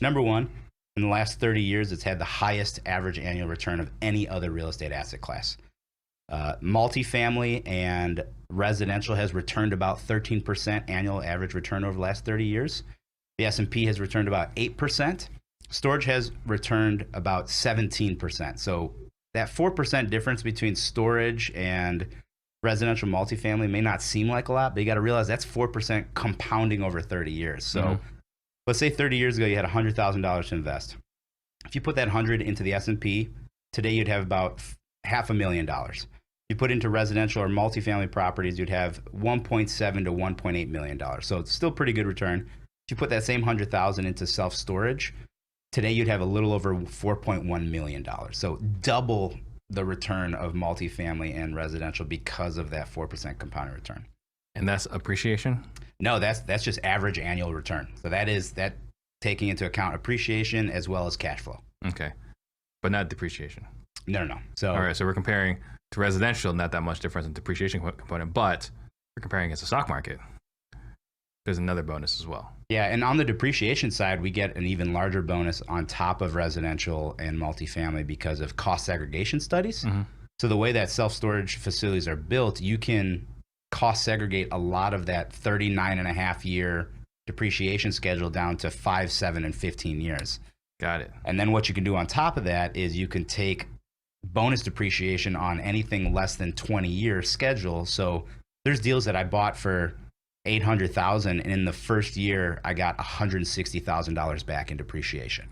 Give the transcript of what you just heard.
Number one, in the last 30 years, it's had the highest average annual return of any other real estate asset class. Multifamily and residential has returned about 13% annual average return over the last 30 years. The S&P has returned about 8%. Storage has returned about 17%. So that 4% difference between storage and residential multifamily may not seem like a lot, but you got to realize that's 4% compounding over 30 years. So let's say 30 years ago you had $100,000 to invest. If you put that 100 into the S&P, today you'd have about $500,000. If you put into residential or multifamily properties, you'd have $1.7 to $1.8 million. So it's still pretty good return. If you put that same 100,000 into self-storage, today you'd have a little over $4.1 million. So double the return of multifamily and residential because of that 4% compounded return. And that's appreciation? No, that's just average annual return. So that taking into account appreciation as well as cash flow. Okay. But not depreciation. No. So all right, so we're comparing to residential, not that much difference in depreciation component, but we're comparing against the stock market. There's another bonus as well. Yeah, and on the depreciation side, we get an even larger bonus on top of residential and multifamily because of cost segregation studies. So the way that self-storage facilities are built, you can cost segregate a lot of that 39.5-year depreciation schedule down to 5, 7, and 15 years. Got it. And then what you can do on top of that is you can take bonus depreciation on anything less than 20-year schedule. So there's deals that I bought for $800,000, and in the first year I got $160,000 back in depreciation.